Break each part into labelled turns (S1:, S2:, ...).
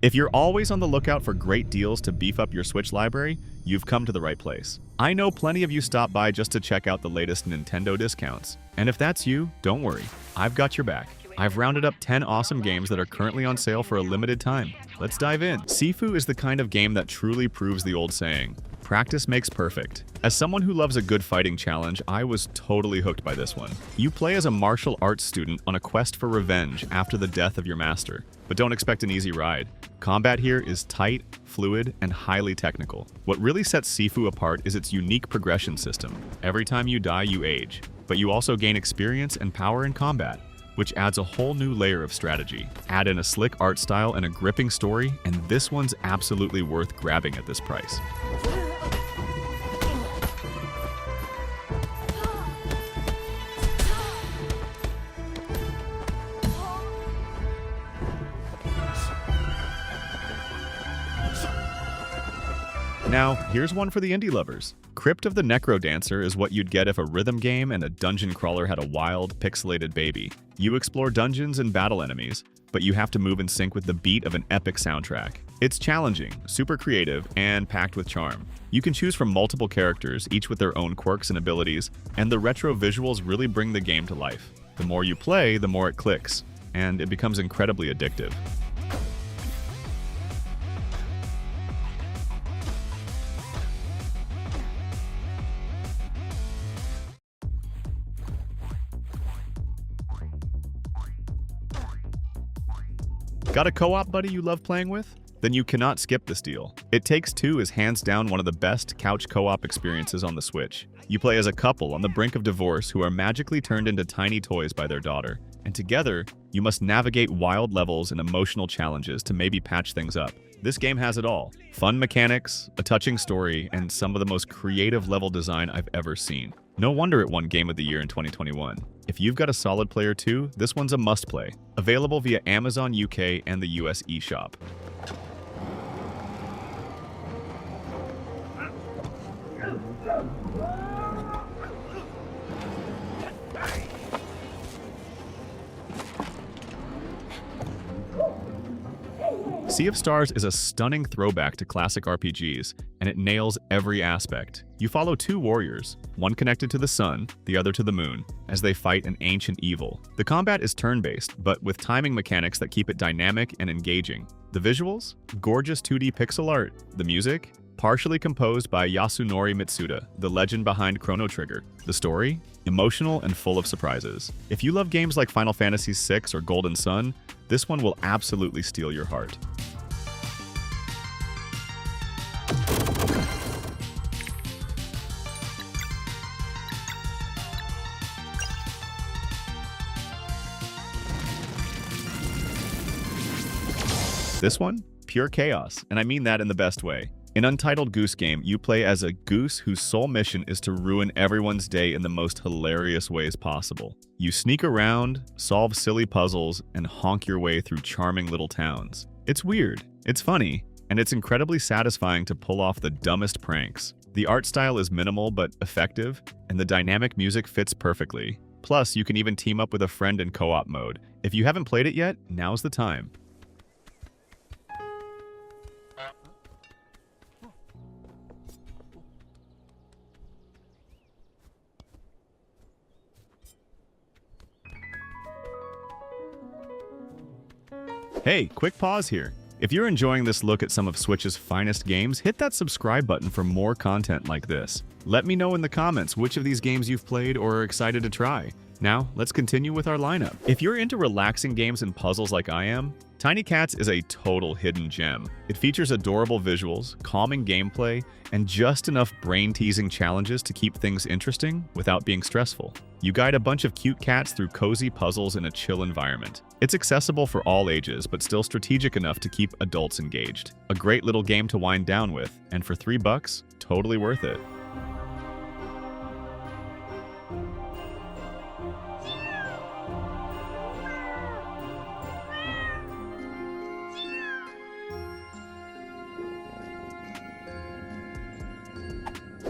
S1: If you're always on the lookout for great deals to beef up your Switch library, you've come to the right place. I know plenty of you stop by just to check out the latest Nintendo discounts. And if that's you, don't worry, I've got your back. I've rounded up 10 awesome games that are currently on sale for a limited time. Let's dive in. Sifu is the kind of game that truly proves the old saying, practice makes perfect. As someone who loves a good fighting challenge, I was totally hooked by this one. You play as a martial arts student on a quest for revenge after the death of your master. But don't expect an easy ride. Combat here is tight, fluid, and highly technical. What really sets Sifu apart is its unique progression system. Every time you die, you age. But you also gain experience and power in combat, which adds a whole new layer of strategy. Add in a slick art style and a gripping story, and this one's absolutely worth grabbing at this price. Now, here's one for the indie lovers. Crypt of the NecroDancer is what you'd get if a rhythm game and a dungeon crawler had a wild, pixelated baby. You explore dungeons and battle enemies, but you have to move in sync with the beat of an epic soundtrack. It's challenging, super creative, and packed with charm. You can choose from multiple characters, each with their own quirks and abilities, and the retro visuals really bring the game to life. The more you play, the more it clicks, and it becomes incredibly addictive. Got a co-op buddy you love playing with? Then you cannot skip this deal. It Takes Two is hands down one of the best couch co-op experiences on the Switch. You play as a couple on the brink of divorce who are magically turned into tiny toys by their daughter. And together, you must navigate wild levels and emotional challenges to maybe patch things up. This game has it all. Fun mechanics, a touching story, and some of the most creative level design I've ever seen. No wonder it won Game of the Year in 2021. If you've got a solid player too, this one's a must-play. Available via Amazon UK and the US eShop. Sea of Stars is a stunning throwback to classic RPGs, and it nails every aspect. You follow two warriors, one connected to the sun, the other to the moon, as they fight an ancient evil. The combat is turn-based, but with timing mechanics that keep it dynamic and engaging. The visuals? Gorgeous 2D pixel art. The music? Partially composed by Yasunori Mitsuda, the legend behind Chrono Trigger. The story? Emotional and full of surprises. If you love games like Final Fantasy VI or Golden Sun, this one will absolutely steal your heart. This one? Pure chaos, and I mean that in the best way. In Untitled Goose game, you play as a goose whose sole mission is to ruin everyone's day in the most hilarious ways possible. You sneak around, solve silly puzzles, and honk your way through charming little towns. It's weird, it's funny, and it's incredibly satisfying to pull off the dumbest pranks. The art style is minimal but effective, and the dynamic music fits perfectly. Plus, you can even team up with a friend in co-op mode. If you haven't played it yet, now's the time. Hey, quick pause here. If you're enjoying this look at some of Switch's finest games, hit that subscribe button for more content like this. Let me know in the comments which of these games you've played or are excited to try. Now, let's continue with our lineup. If you're into relaxing games and puzzles like I am, Tiny Cats is a total hidden gem. It features adorable visuals, calming gameplay, and just enough brain-teasing challenges to keep things interesting without being stressful. You guide a bunch of cute cats through cozy puzzles in a chill environment. It's accessible for all ages, but still strategic enough to keep adults engaged. A great little game to wind down with, and for $3, totally worth it.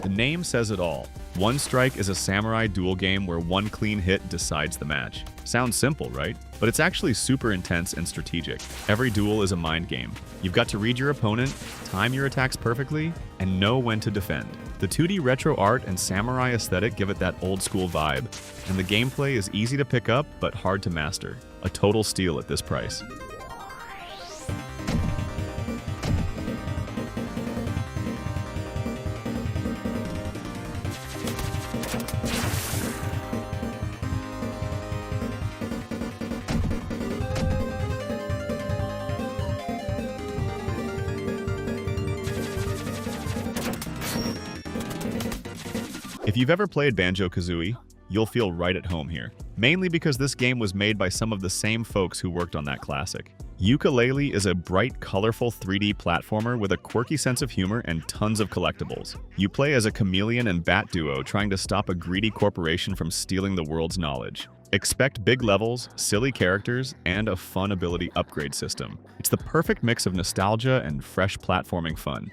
S1: The name says it all. One Strike is a samurai duel game where one clean hit decides the match. Sounds simple, right? But it's actually super intense and strategic. Every duel is a mind game. You've got to read your opponent, time your attacks perfectly, and know when to defend. The 2D retro art and samurai aesthetic give it that old school vibe, and the gameplay is easy to pick up but hard to master. A total steal at this price. If you've ever played Banjo-Kazooie, you'll feel right at home here. Mainly because this game was made by some of the same folks who worked on that classic. Yooka-Laylee is a bright, colorful 3D platformer with a quirky sense of humor and tons of collectibles. You play as a chameleon and bat duo trying to stop a greedy corporation from stealing the world's knowledge. Expect big levels, silly characters, and a fun ability upgrade system. It's the perfect mix of nostalgia and fresh platforming fun.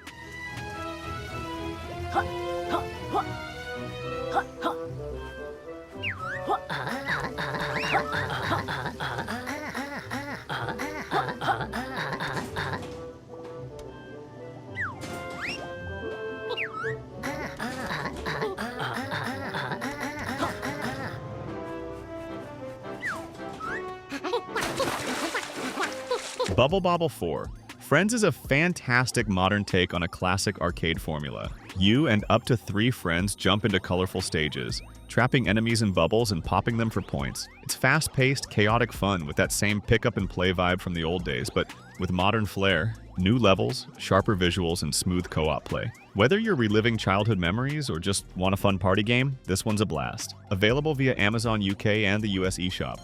S1: Bobble 4. Friends is a fantastic modern take on a classic arcade formula. You and up to 3 friends jump into colorful stages, trapping enemies in bubbles and popping them for points. It's fast-paced, chaotic fun with that same pick-up-and-play vibe from the old days, but with modern flair, new levels, sharper visuals, and smooth co-op play. Whether you're reliving childhood memories or just want a fun party game, this one's a blast. Available via Amazon UK and the US eShop.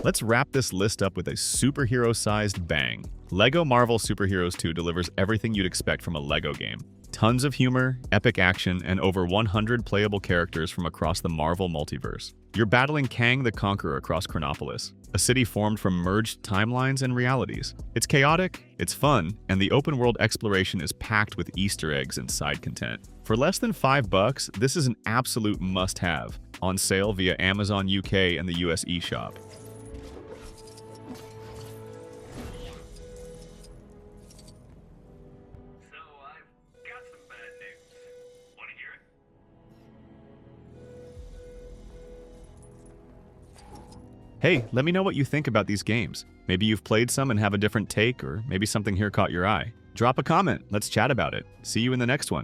S1: Let's wrap this list up with a superhero-sized bang. LEGO Marvel Superheroes 2 delivers everything you'd expect from a LEGO game. Tons of humor, epic action, and over 100 playable characters from across the Marvel multiverse. You're battling Kang the Conqueror across Chronopolis, a city formed from merged timelines and realities. It's chaotic, it's fun, and the open-world exploration is packed with Easter eggs and side content. For less than $5, this is an absolute must-have, on sale via Amazon UK and the US eShop. Hey, let me know what you think about these games. Maybe you've played some and have a different take, or maybe something here caught your eye. Drop a comment, let's chat about it. See you in the next one.